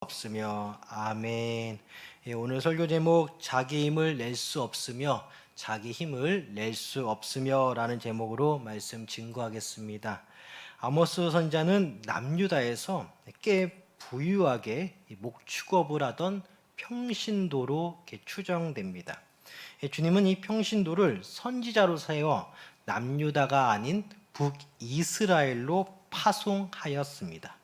없으며. 아멘. 오늘 설교 제목 자기 힘을 낼 수 없으며 자기 힘을 낼 수 없으며 라는 제목으로 말씀 증거하겠습니다. 아모스 선지자는 남유다에서 꽤 부유하게 목축업을 하던 평신도로 이렇게 추정됩니다. 주님은 이 평신도를 선지자로 세워 남유다가 아닌 북이스라엘로 파송하였습니다.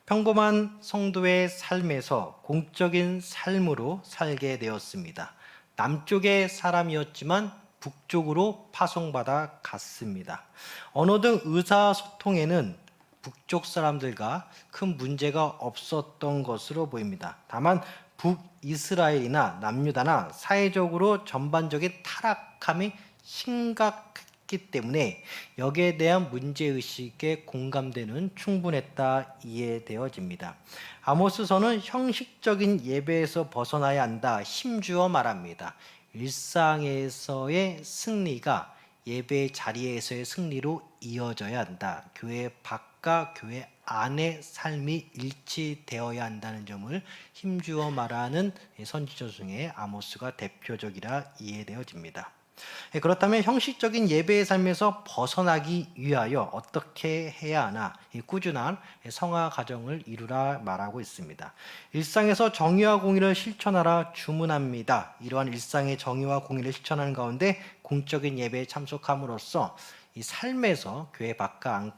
평범한 성도의 삶에서 공적인 삶으로 살게 되었습니다. 남쪽의 사람이었지만 북쪽으로 파송받아 갔습니다. 언어 등 의사소통에는 북쪽 사람들과 큰 문제가 없었던 것으로 보입니다. 다만 북이스라엘이나 남유다나 사회적으로 전반적인 타락함이 심각했기 때문에 여기에 대한 문제의식에 공감대는 충분했다 이해되어집니다. 아모스서는 형식적인 예배에서 벗어나야 한다 힘주어 말합니다. 일상에서의 승리가 예배 자리에서의 승리로 이어져야 한다. 교회 밖과 교회 안의 삶이 일치되어야 한다는 점을 힘주어 말하는 선지자 중에 아모스가 대표적이라 이해되어집니다. 그렇다면 형식적인 예배의 삶에서 벗어나기 위하여 어떻게 해야 하나? 꾸준한 성화 가정을 이루라 말하고 있습니다. 일상에서 정의와 공의를 실천하라 주문합니다. 이러한 일상의 정의와 공의를 실천하는 가운데 공적인 예배에 참석함으로써 이 삶에서 교회 밖과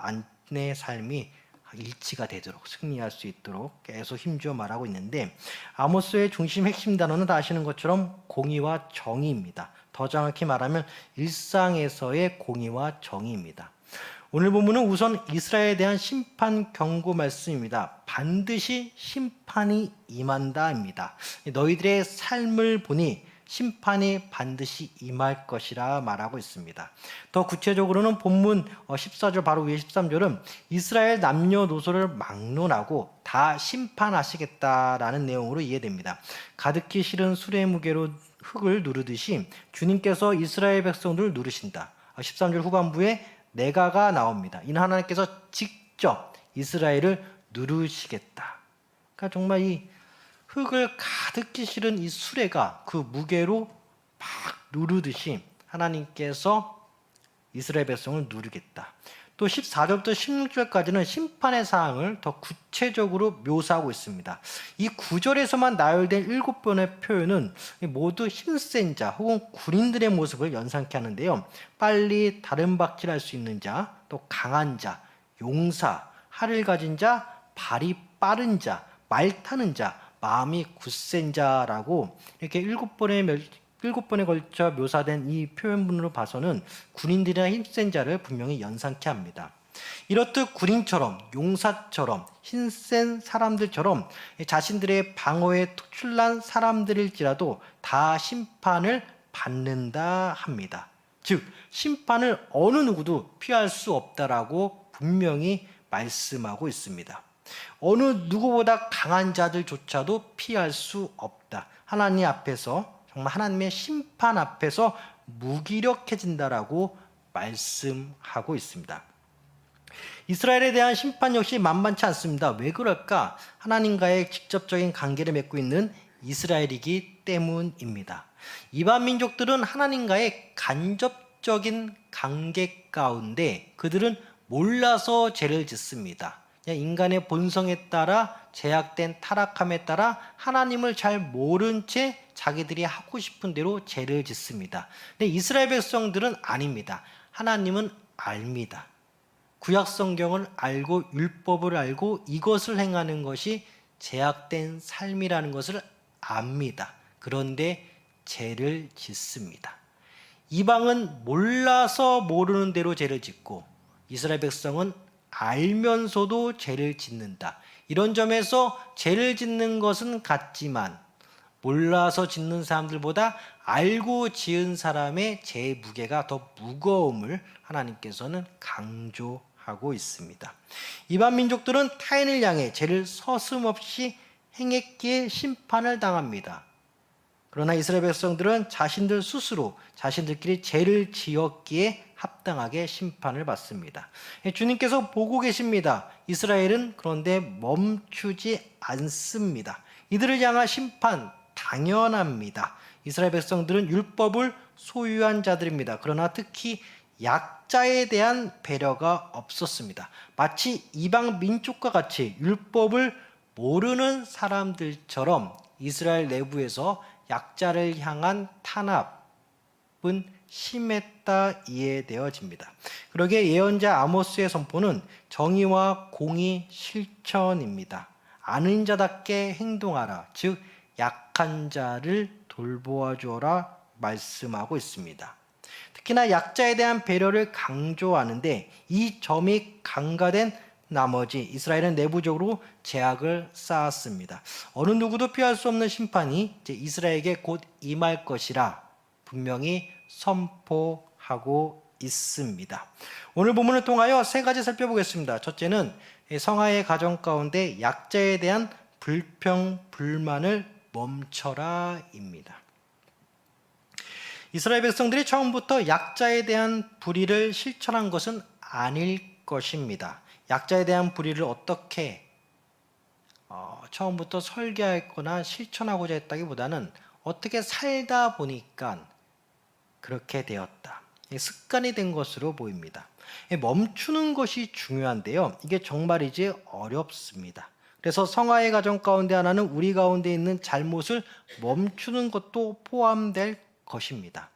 안의 삶이 일치가 되도록 승리할 수 있도록 계속 힘주어 말하고 있는데, 아모스의 중심 핵심 단어는 다 아시는 것처럼 공의와 정의입니다. 더 정확히 말하면 일상에서의 공의와 정의입니다. 오늘 본문은 우선 이스라엘에 대한 심판 경고 말씀입니다. 반드시 심판이 임한다입니다. 너희들의 삶을 보니 심판이 반드시 임할 것이라 말하고 있습니다. 더 구체적으로는 본문 14절 바로 위에 13절은 이스라엘 남녀노소를 막론하고 다 심판하시겠다라는 내용으로 이해됩니다. 가득히 실은 수레 무게로 흙을 누르듯이 주님께서 이스라엘 백성들을 누르신다. 13절 후반부에 내가가 나옵니다. 이는 하나님께서 직접 이스라엘을 누르시겠다. 그러니까 정말 이 흙을 가득히 실은 이 수레가 그 무게로 막 누르듯이 하나님께서 이스라엘 백성을 누르겠다. 또 14절부터 16절까지는 심판의 사항을 더 구체적으로 묘사하고 있습니다. 이 9절에서만 나열된 7번의 표현은 모두 힘센 자 혹은 군인들의 모습을 연상케 하는데요. 빨리 다름박질할 수 있는 자, 또 강한 자, 용사, 활을 가진 자, 발이 빠른 자, 말 타는 자, 마음이 굳센 자라고 이렇게 7번에 걸쳐 묘사된 이 표현문으로 봐서는 군인들이나 힘센 자를 분명히 연상케 합니다. 이렇듯 군인처럼, 용사처럼, 힘센 사람들처럼 자신들의 방어에 특출난 사람들일지라도 다 심판을 받는다 합니다. 즉 심판을 어느 누구도 피할 수 없다라고 분명히 말씀하고 있습니다. 어느 누구보다 강한 자들조차도 피할 수 없다. 하나님 앞에서, 정말 하나님의 심판 앞에서 무기력해진다라고 말씀하고 있습니다. 이스라엘에 대한 심판 역시 만만치 않습니다. 왜 그럴까? 하나님과의 직접적인 관계를 맺고 있는 이스라엘이기 때문입니다. 이방 민족들은 하나님과의 간접적인 관계 가운데 그들은 몰라서 죄를 짓습니다. 인간의 본성에 따라 제약된 타락함에 따라 하나님을 잘 모른 채 자기들이 하고 싶은 대로 죄를 짓습니다. 근데 이스라엘 백성들은 아닙니다. 하나님은 압니다. 구약 성경을 알고 율법을 알고 이것을 행하는 것이 제약된 삶이라는 것을 압니다. 그런데 죄를 짓습니다. 이방은 몰라서 모르는 대로 죄를 짓고 이스라엘 백성은 알면서도 죄를 짓는다. 이런 점에서 죄를 짓는 것은 같지만 몰라서 짓는 사람들보다 알고 지은 사람의 죄의 무게가 더 무거움을 하나님께서는 강조하고 있습니다. 이방 민족들은 타인을 향해 죄를 서슴없이 행했기에 심판을 당합니다. 그러나 이스라엘 백성들은 자신들 스스로 자신들끼리 죄를 지었기에 합당하게 심판을 받습니다. 주님께서 보고 계십니다. 이스라엘은 그런데 멈추지 않습니다. 이들을 향한 심판 당연합니다. 이스라엘 백성들은 율법을 소유한 자들입니다. 그러나 특히 약자에 대한 배려가 없었습니다. 마치 이방 민족과 같이 율법을 모르는 사람들처럼 이스라엘 내부에서 약자를 향한 탄압은 심했다 이해되어집니다. 그러기에 예언자 아모스의 선포는 정의와 공의 실천입니다. 아는 자답게 행동하라, 즉 약한 자를 돌보아 주어라 말씀하고 있습니다. 특히나 약자에 대한 배려를 강조하는데 이 점이 강화된 나머지 이스라엘은 내부적으로 제약을 쌓았습니다. 어느 누구도 피할 수 없는 심판이 이제 이스라엘에게 곧 임할 것이라 분명히 선포하고 있습니다. 오늘 본문을 통하여 세 가지 살펴보겠습니다. 첫째는 성화의 가정 가운데 약자에 대한 불평, 불만을 멈춰라입니다. 이스라엘 백성들이 처음부터 약자에 대한 불의를 실천한 것은 아닐 것입니다. 약자에 대한 불의를 어떻게 처음부터 설계했거나 실천하고자 했다기보다는 어떻게 살다 보니까 그렇게 되었다. 습관이 된 것으로 보입니다. 멈추는 것이 중요한데요. 이게 정말이지 어렵습니다. 그래서 성화의 가정 가운데 하나는 우리 가운데 있는 잘못을 멈추는 것도 포함될 것입니다.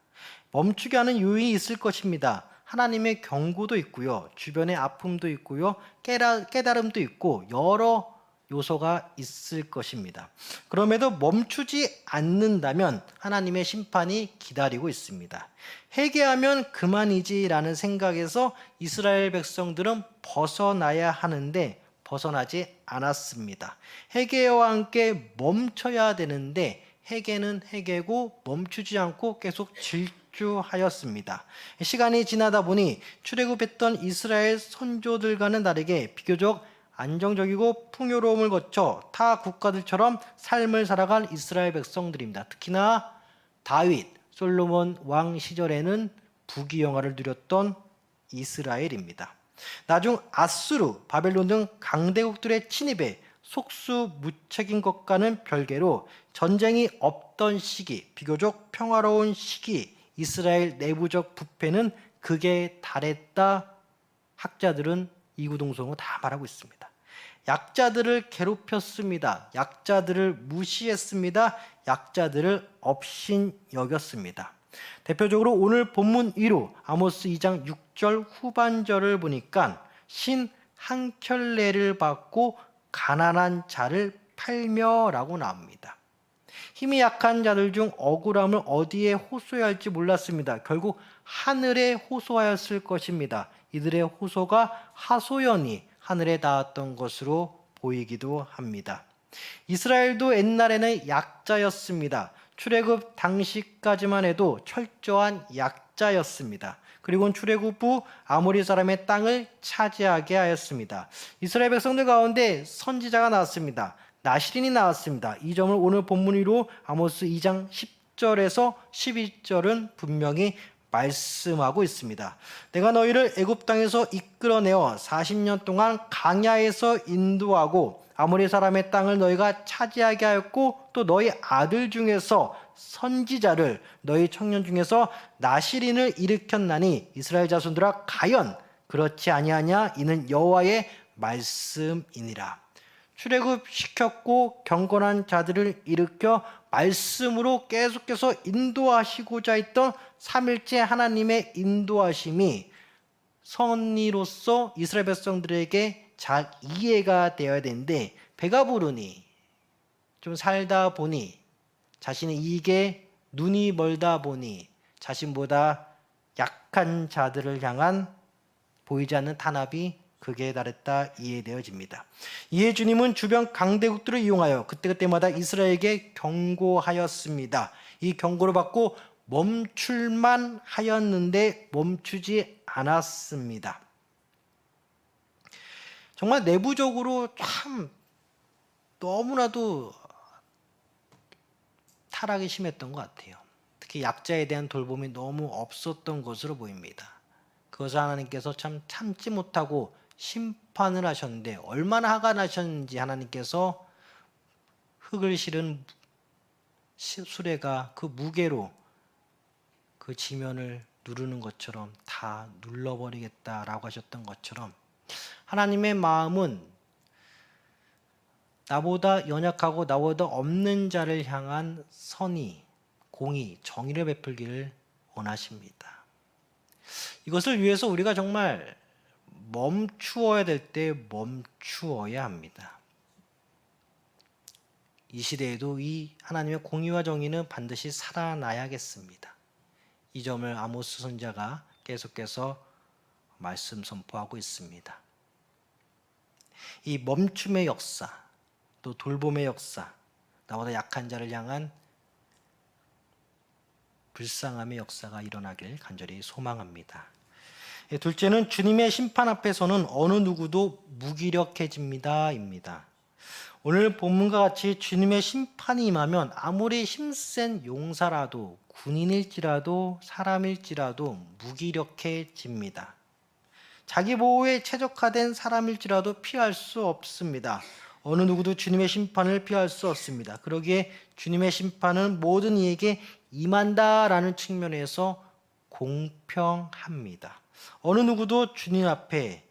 멈추게 하는 요인이 있을 것입니다. 하나님의 경고도 있고요. 주변의 아픔도 있고요. 깨달음도 있고 여러 요소가 있을 것입니다. 그럼에도 멈추지 않는다면 하나님의 심판이 기다리고 있습니다. 회개하면 그만이지라는 생각에서 이스라엘 백성들은 벗어나야 하는데 벗어나지 않았습니다. 회개와 함께 멈춰야 되는데 회개는 회개고 멈추지 않고 계속 질주하였습니다. 시간이 지나다 보니 출애굽했던 이스라엘 선조들과는 다르게 비교적 안정적이고 풍요로움을 거쳐 타 국가들처럼 삶을 살아간 이스라엘 백성들입니다. 특히나 다윗, 솔로몬 왕 시절에는 부귀영화를 누렸던 이스라엘입니다. 나중 아수르, 바벨론 등 강대국들의 침입에 속수무책인 것과는 별개로 전쟁이 없던 시기, 비교적 평화로운 시기, 이스라엘 내부적 부패는 극에 달했다. 학자들은 이구동성으로 다 말하고 있습니다. 약자들을 괴롭혔습니다. 약자들을 무시했습니다. 약자들을 업신여겼습니다. 대표적으로 오늘 본문 2로 아모스 2장 6절 후반절을 보니까 신 한 켤레를 받고 가난한 자를 팔며라고 나옵니다. 힘이 약한 자들 중 억울함을 어디에 호소해야 할지 몰랐습니다. 결국 하늘에 호소하였을 것입니다. 이들의 호소가 하소연이 하늘에 닿았던 것으로 보이기도 합니다. 이스라엘도 옛날에는 약자였습니다. 출애굽 당시까지만 해도 철저한 약자였습니다. 그리고 출애굽 후 아모리 사람의 땅을 차지하게 하였습니다. 이스라엘 백성들 가운데 선지자가 나왔습니다. 나실인이 나왔습니다. 이 점을 오늘 본문 위로 아모스 2장 10절에서 11절은 분명히 말씀하고 있습니다. 내가 너희를 애굽 땅에서 이끌어내어 40년 동안 광야에서 인도하고 아모리 사람의 땅을 너희가 차지하게 하였고 또 너희 아들 중에서 선지자를 너희 청년 중에서 나실인을 일으켰나니 이스라엘 자손들아 가연 그렇지 아니하냐 이는 여호와의 말씀이니라. 출애굽 시켰고 경건한 자들을 일으켜 말씀으로 계속해서 인도하시고자 했던 삼일째 하나님의 인도하심이 선의로서 이스라엘 백성들에게 잘 이해가 되어야 되는데 배가 부르니 좀 살다 보니 자신의 이익에 눈이 멀다 보니 자신보다 약한 자들을 향한 보이지 않는 탄압이 극에 달했다 이해되어집니다. 이에 주님은 주변 강대국들을 이용하여 그때그때마다 이스라엘에게 경고하였습니다. 이 경고를 받고 멈출만 하였는데 멈추지 않았습니다. 정말 내부적으로 참 너무나도 타락이 심했던 것 같아요. 특히 약자에 대한 돌봄이 너무 없었던 것으로 보입니다. 그것을 하나님께서 참 참지 못하고 심판을 하셨는데 얼마나 화가 나셨는지 하나님께서 흙을 실은 수레가 그 무게로 그 지면을 누르는 것처럼 다 눌러버리겠다라고 하셨던 것처럼 하나님의 마음은 나보다 연약하고 나보다 없는 자를 향한 선의, 공의, 정의를 베풀기를 원하십니다. 이것을 위해서 우리가 정말 멈추어야 될 때 멈추어야 합니다. 이 시대에도 이 하나님의 공의와 정의는 반드시 살아나야겠습니다. 이 점을 아모스 선지자가 계속해서 말씀 선포하고 있습니다. 이 멈춤의 역사, 또 돌봄의 역사, 나보다 약한 자를 향한 불쌍함의 역사가 일어나길 간절히 소망합니다. 둘째는 주님의 심판 앞에서는 어느 누구도 무기력해집니다 입니다. 오늘 본문과 같이 주님의 심판이 임하면 아무리 힘센 용사라도 군인일지라도 사람일지라도 무기력해집니다. 자기 보호에 최적화된 사람일지라도 피할 수 없습니다. 어느 누구도 주님의 심판을 피할 수 없습니다. 그러기에 주님의 심판은 모든 이에게 임한다라는 측면에서 공평합니다. 어느 누구도 주님 앞에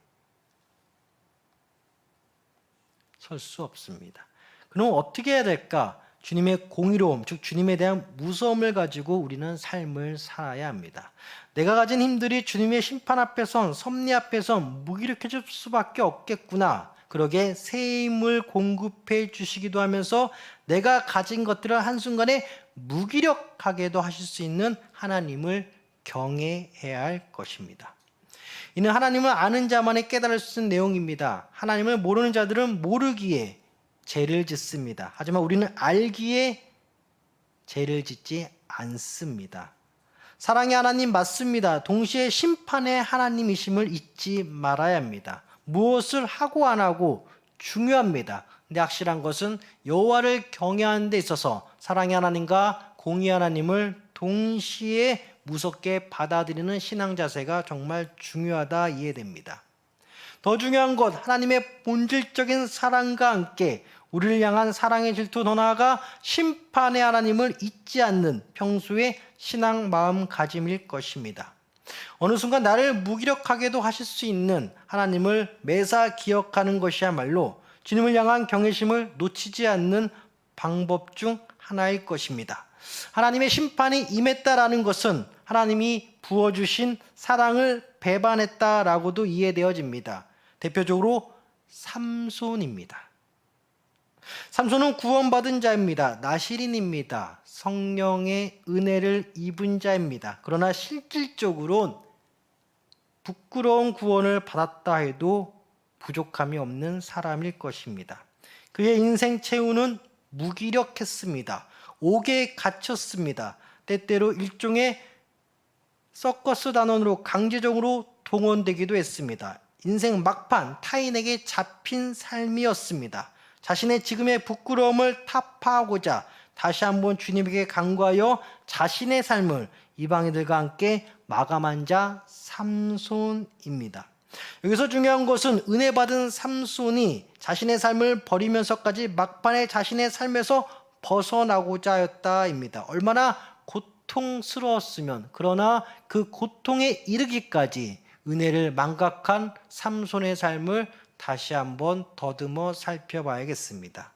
설 수 없습니다. 그럼 어떻게 해야 될까? 주님의 공의로움, 즉 주님에 대한 무서움을 가지고 우리는 삶을 살아야 합니다. 내가 가진 힘들이 주님의 심판 앞에선, 섭리 앞에선 무기력해질 수밖에 없겠구나. 그러게 새 힘을 공급해 주시기도 하면서 내가 가진 것들을 한순간에 무기력하게도 하실 수 있는 하나님을 경외해야 할 것입니다. 이는 하나님을 아는 자만이 깨달을 수 있는 내용입니다. 하나님을 모르는 자들은 모르기에 죄를 짓습니다. 하지만 우리는 알기에 죄를 짓지 않습니다. 사랑의 하나님 맞습니다. 동시에 심판의 하나님이심을 잊지 말아야 합니다. 무엇을 하고 안 하고 중요합니다. 근데 확실한 것은 여호와를 경외하는 데 있어서 사랑의 하나님과 공의 하나님을 동시에 무섭게 받아들이는 신앙 자세가 정말 중요하다 이해됩니다. 더 중요한 것, 하나님의 본질적인 사랑과 함께 우리를 향한 사랑의 질투, 더 나아가 심판의 하나님을 잊지 않는 평소의 신앙 마음가짐일 것입니다. 어느 순간 나를 무기력하게도 하실 수 있는 하나님을 매사 기억하는 것이야말로 주님을 향한 경외심을 놓치지 않는 방법 중 하나일 것입니다. 하나님의 심판이 임했다라는 것은 하나님이 부어주신 사랑을 배반했다라고도 이해되어집니다. 대표적으로 삼손입니다. 삼손은 구원받은 자입니다. 나실인입니다. 성령의 은혜를 입은 자입니다. 그러나 실질적으로는 부끄러운 구원을 받았다 해도 부족함이 없는 사람일 것입니다. 그의 인생 최후는 무기력했습니다. 옥에 갇혔습니다. 때때로 일종의 서커스 단원으로 강제적으로 동원되기도 했습니다. 인생 막판 타인에게 잡힌 삶이었습니다. 자신의 지금의 부끄러움을 타파하고자 다시 한번 주님에게 간구하여 자신의 삶을 이방인들과 함께 마감한 자 삼손입니다. 여기서 중요한 것은 은혜 받은 삼손이 자신의 삶을 버리면서까지 막판에 자신의 삶에서 벗어나고자 하였다입니다. 얼마나 고통스러웠으면, 그러나 그 고통에 이르기까지 은혜를 망각한 삼손의 삶을 다시 한번 더듬어 살펴봐야겠습니다.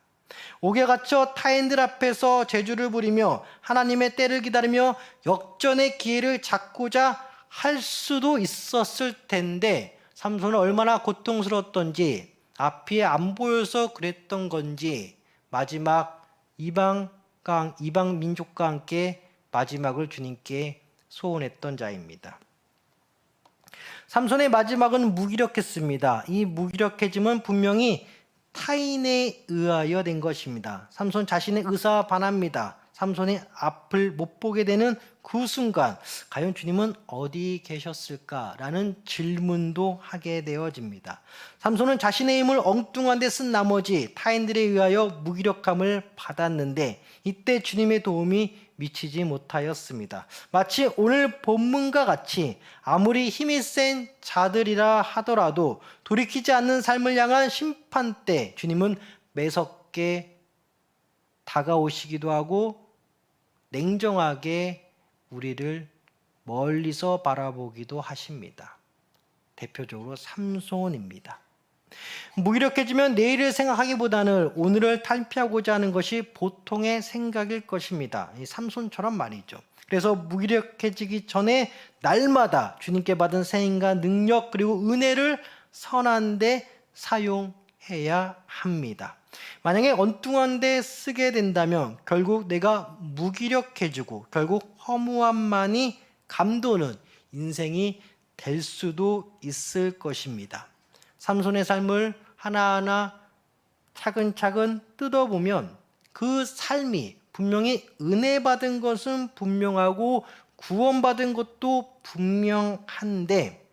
옥에 갇혀 타인들 앞에서 재주를 부리며 하나님의 때를 기다리며 역전의 기회를 잡고자 할 수도 있었을 텐데 삼손은 얼마나 고통스러웠던지, 앞이 안 보여서 그랬던 건지 마지막 이방 민족과 함께 마지막을 주님께 소원했던 자입니다. 삼손의 마지막은 무기력했습니다. 이 무기력해짐은 분명히 타인에 의하여 된 것입니다. 삼손 자신의 의사와 반합니다. 삼손이 앞을 못 보게 되는 그 순간 과연 주님은 어디 계셨을까라는 질문도 하게 되어집니다. 삼손은 자신의 힘을 엉뚱한 데 쓴 나머지 타인들에 의하여 무기력함을 받았는데 이때 주님의 도움이 미치지 못하였습니다. 마치 오늘 본문과 같이 아무리 힘이 센 자들이라 하더라도 돌이키지 않는 삶을 향한 심판 때 주님은 매섭게 다가오시기도 하고 냉정하게 우리를 멀리서 바라보기도 하십니다. 대표적으로 삼손입니다. 무기력해지면 내일을 생각하기보다는 오늘을 탈피하고자 하는 것이 보통의 생각일 것입니다. 이 삼손처럼 말이죠. 그래서 무기력해지기 전에 날마다 주님께 받은 생인과 능력 그리고 은혜를 선한 데 사용해야 합니다. 만약에 엉뚱한 데 쓰게 된다면 결국 내가 무기력해지고 결국 허무함만이 감도는 인생이 될 수도 있을 것입니다. 삼손의 삶을 하나하나 차근차근 뜯어보면 그 삶이 분명히 은혜 받은 것은 분명하고 구원받은 것도 분명한데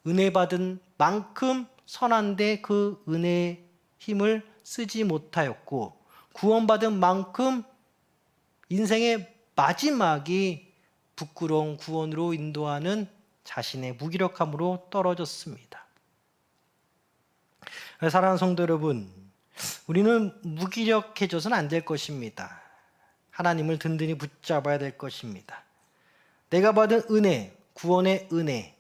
은혜 받은 만큼 선한데 그 은혜의 힘을 쓰지 못하였고 구원받은 만큼 인생의 마지막이 부끄러운 구원으로 인도하는 자신의 무기력함으로 떨어졌습니다. 사랑하는 성도 여러분, 우리는 무기력해져서는 안 될 것입니다. 하나님을 든든히 붙잡아야 될 것입니다. 내가 받은 은혜, 구원의 은혜,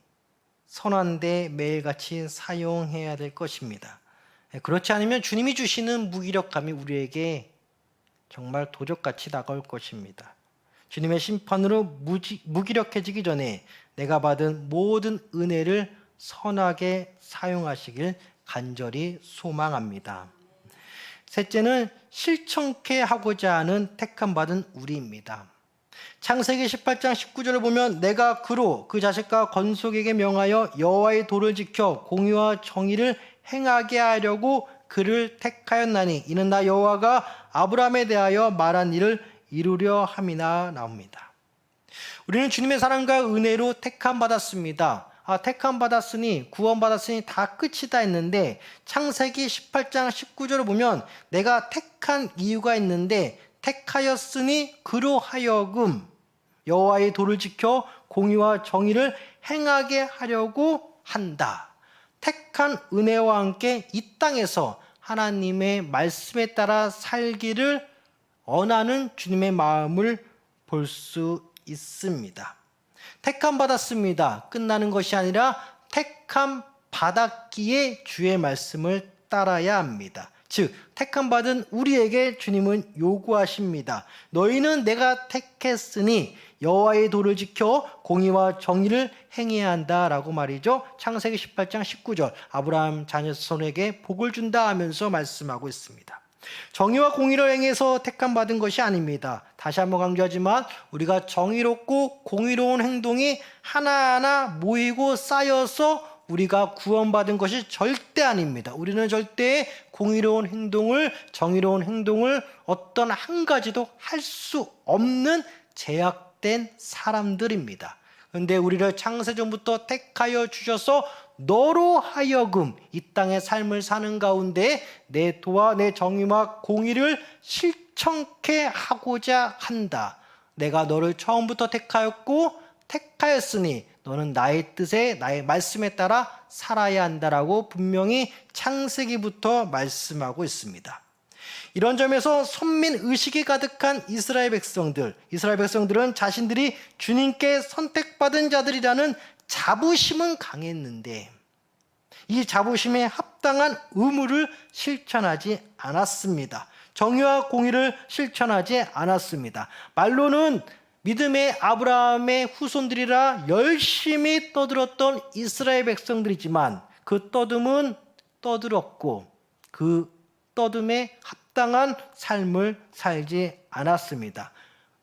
선한 데 매일같이 사용해야 될 것입니다. 그렇지 않으면 주님이 주시는 무기력함이 우리에게 정말 도적같이 다가올 것입니다. 주님의 심판으로 무기력해지기 전에 내가 받은 모든 은혜를 선하게 사용하시길 간절히 소망합니다. 셋째는 실천케 하고자 하는 택함받은 우리입니다. 창세기 18장 19절을 보면 내가 그로 그 자식과 건속에게 명하여 여호와의 도를 지켜 공의와 정의를 행하게 하려고 그를 택하였나니 이는 나 여호와가 아브라함에 대하여 말한 일을 이루려 함이나 나옵니다. 우리는 주님의 사랑과 은혜로 택함 받았습니다. 택함 받았으니 구원 받았으니 다 끝이다 했는데 창세기 18장 19절을 보면 내가 택한 이유가 있는데 택하였으니 그로 하여금 여호와의 도를 지켜 공의와 정의를 행하게 하려고 한다. 택한 은혜와 함께 이 땅에서 하나님의 말씀에 따라 살기를 원하는 주님의 마음을 볼 수 있습니다. 택함 받았습니다. 끝나는 것이 아니라 택함 받았기에 주의 말씀을 따라야 합니다. 즉 택함 받은 우리에게 주님은 요구하십니다. 너희는 내가 택했으니 여호와의 도를 지켜 공의와 정의를 행해야 한다라고 말이죠. 창세기 18장 19절 아브라함 자녀손에게 복을 준다 하면서 말씀하고 있습니다. 정의와 공의를 행해서 택함 받은 것이 아닙니다. 다시 한번 강조하지만 우리가 정의롭고 공의로운 행동이 하나하나 모이고 쌓여서 우리가 구원받은 것이 절대 아닙니다. 우리는 절대 공의로운 행동을, 정의로운 행동을 어떤 한 가지도 할 수 없는 제약된 사람들입니다. 그런데 우리를 창세전부터 택하여 주셔서 너로 하여금 이 땅의 삶을 사는 가운데 내 도와 내 정의와 공의를 실천케 하고자 한다. 내가 너를 처음부터 택하였고 택하였으니 너는 나의 뜻에 나의 말씀에 따라 살아야 한다라고 분명히 창세기부터 말씀하고 있습니다. 이런 점에서 선민의식이 가득한 이스라엘 백성들은 자신들이 주님께 선택받은 자들이라는 자부심은 강했는데 이 자부심에 합당한 의무를 실천하지 않았습니다. 정의와 공의를 실천하지 않았습니다. 말로는 믿음의 아브라함의 후손들이라 열심히 떠들었던 이스라엘 백성들이지만 그 떠듬은 떠들었고 그 떠듬에 합당한 삶을 살지 않았습니다.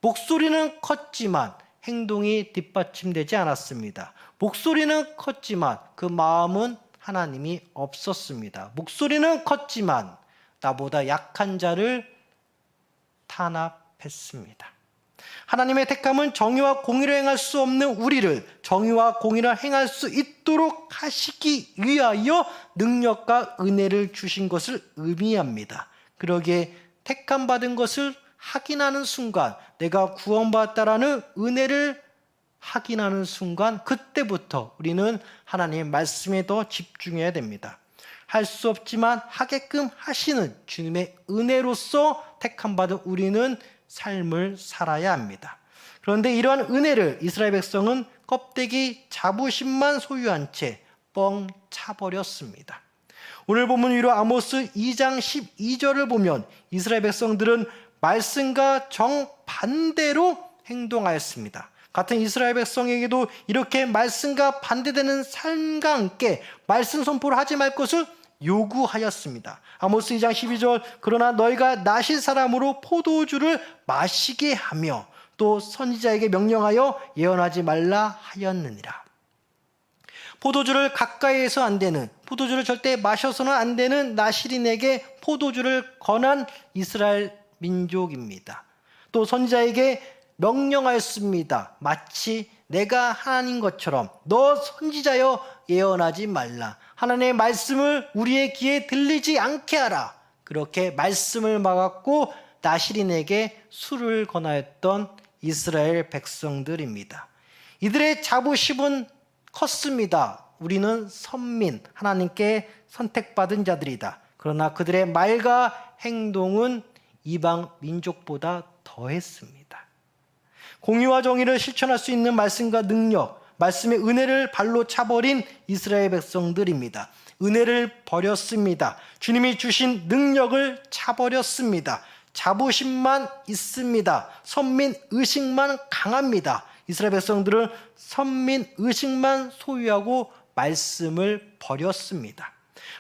목소리는 컸지만 행동이 뒷받침되지 않았습니다. 목소리는 컸지만 그 마음은 하나님이 없었습니다. 목소리는 컸지만 나보다 약한 자를 탄압했습니다. 하나님의 택함은 정의와 공의를 행할 수 없는 우리를 정의와 공의를 행할 수 있도록 하시기 위하여 능력과 은혜를 주신 것을 의미합니다. 그러기에 택함 받은 것을 확인하는 순간, 내가 구원받았다라는 은혜를 확인하는 순간, 그때부터 우리는 하나님의 말씀에 더 집중해야 됩니다. 할 수 없지만 하게끔 하시는 주님의 은혜로서 택함 받은 우리는 삶을 살아야 합니다. 그런데 이러한 은혜를 이스라엘 백성은 껍데기 자부심만 소유한 채 뻥 차버렸습니다. 오늘 본문 위로 아모스 2장 12절을 보면 이스라엘 백성들은 말씀과 정반대로 행동하였습니다. 같은 이스라엘 백성에게도 이렇게 말씀과 반대되는 삶과 함께 말씀 선포를 하지 말 것을 요구하였습니다. 아모스 2장 12절, 그러나 너희가 나실 사람으로 포도주를 마시게 하며 또 선지자에게 명령하여 예언하지 말라 하였느니라. 포도주를 가까이에서 안 되는, 포도주를 절대 마셔서는 안 되는 나실인에게 포도주를 권한 이스라엘 민족입니다. 또 선지자에게 명령하였습니다. 마치 내가 하나님 것처럼 너 선지자여 예언하지 말라. 하나님의 말씀을 우리의 귀에 들리지 않게 하라. 그렇게 말씀을 막았고 나실인에게 술을 권하였던 이스라엘 백성들입니다. 이들의 자부심은 컸습니다. 우리는 선민, 하나님께 선택받은 자들이다. 그러나 그들의 말과 행동은 이방 민족보다 더했습니다. 공의와 정의를 실천할 수 있는 말씀과 능력, 말씀의 은혜를 발로 차버린 이스라엘 백성들입니다. 은혜를 버렸습니다. 주님이 주신 능력을 차버렸습니다. 자부심만 있습니다. 선민 의식만 강합니다. 이스라엘 백성들은 선민 의식만 소유하고 말씀을 버렸습니다.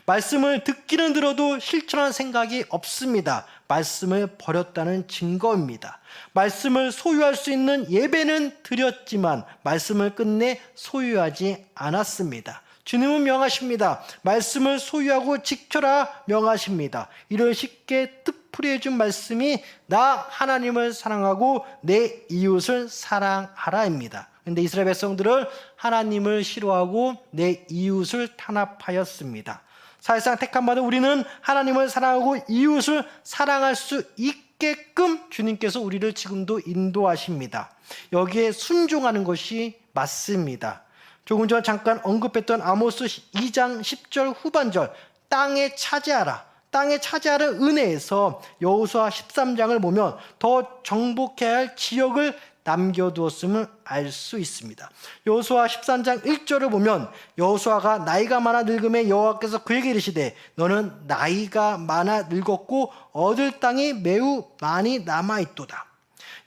말씀을 듣기는 들어도 실천할 생각이 없습니다. 말씀을 버렸다는 증거입니다. 말씀을 소유할 수 있는 예배는 드렸지만 말씀을 끝내 소유하지 않았습니다. 주님은 명하십니다. 말씀을 소유하고 지켜라 명하십니다. 이를 쉽게 뜻풀이해 준 말씀이 나 하나님을 사랑하고 내 이웃을 사랑하라입니다. 그런데 이스라엘 백성들은 하나님을 싫어하고 내 이웃을 탄압하였습니다. 사실상 택함받은 우리는 하나님을 사랑하고 이웃을 사랑할 수 있게끔 주님께서 우리를 지금도 인도하십니다. 여기에 순종하는 것이 맞습니다. 조금 전 잠깐 언급했던 아모스 2장 10절 후반절, 땅에 차지하라. 땅에 차지하는 은혜에서 여호수아 13장을 보면 더 정복해야 할 지역을 남겨두었음을 알 수 있습니다. 여호수아 13장 1절을 보면 여호수아가 나이가 많아 늙음에 여호와께서 그에게 이르시되 너는 나이가 많아 늙었고 얻을 땅이 매우 많이 남아있도다.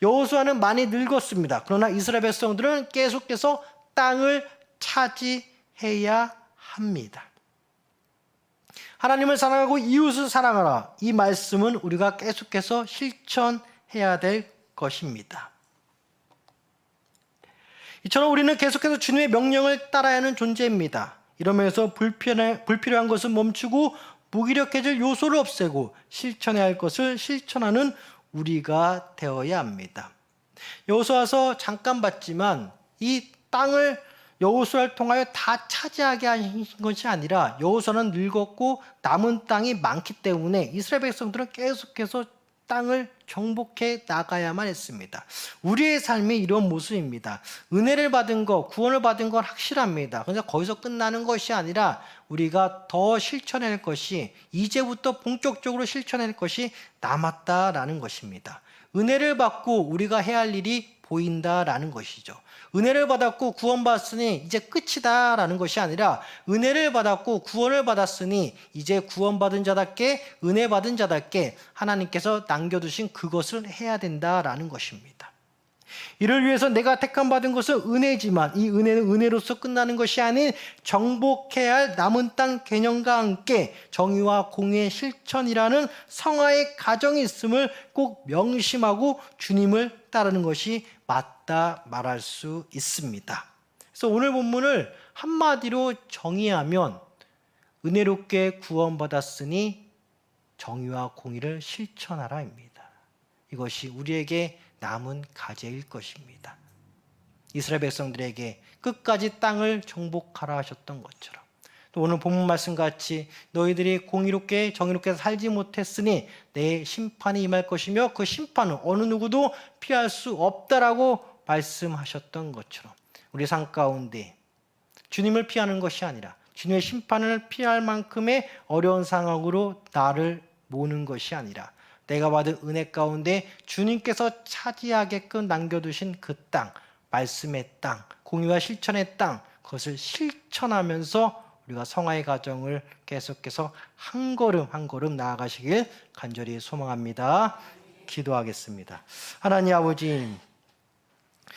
여호수아는 많이 늙었습니다. 그러나 이스라엘 백성들은 계속해서 땅을 차지해야 합니다. 하나님을 사랑하고 이웃을 사랑하라. 이 말씀은 우리가 계속해서 실천해야 될 것입니다. 이처럼 우리는 계속해서 주님의 명령을 따라야 하는 존재입니다. 이러면서 불필요한 것을 멈추고 무기력해질 요소를 없애고 실천해야 할 것을 실천하는 우리가 되어야 합니다. 여호수아서 잠깐 봤지만 이 땅을 여호수아를 통하여 다 차지하게 하신 것이 아니라 여호수아는 늙었고 남은 땅이 많기 때문에 이스라엘 백성들은 계속해서 땅을 정복해 나가야만 했습니다. 우리의 삶이 이런 모습입니다. 은혜를 받은 것, 구원을 받은 건 확실합니다. 그래서 거기서 끝나는 것이 아니라 우리가 더 실천할 것이, 이제부터 본격적으로 실천할 것이 남았다라는 것입니다. 은혜를 받고 우리가 해야 할 일이 보인다라는 것이죠. 은혜를 받았고 구원받았으니 이제 끝이다라는 것이 아니라 은혜를 받았고 구원을 받았으니 이제 구원받은 자답게 은혜 받은 자답게 하나님께서 남겨두신 그것을 해야 된다라는 것입니다. 이를 위해서 내가 택함받은 것은 은혜지만 이 은혜는 은혜로서 끝나는 것이 아닌 정복해야 할 남은 땅 개념과 함께 정의와 공의의 실천이라는 성화의 과정이 있음을 꼭 명심하고 주님을 따르는 것이 맞다 말할 수 있습니다. 그래서 오늘 본문을 한마디로 정의하면 은혜롭게 구원받았으니 정의와 공의를 실천하라입니다. 이것이 우리에게 남은 가제일 것입니다. 이스라엘 백성들에게 끝까지 땅을 정복하라 하셨던 것처럼, 또 오늘 본문 말씀 같이 너희들이 공의롭게 정의롭게 살지 못했으니 내 심판이 임할 것이며 그 심판은 어느 누구도 피할 수 없다라고 말씀하셨던 것처럼, 우리 삶 가운데 주님을 피하는 것이 아니라 주님의 심판을 피할 만큼의 어려운 상황으로 나를 모는 것이 아니라 내가 받은 은혜 가운데 주님께서 차지하게끔 남겨두신 그 땅, 말씀의 땅, 공의와 실천의 땅, 그것을 실천하면서 우리가 성화의 과정을 계속해서 한 걸음 한 걸음 나아가시길 간절히 소망합니다. 기도하겠습니다. 하나님 아버지,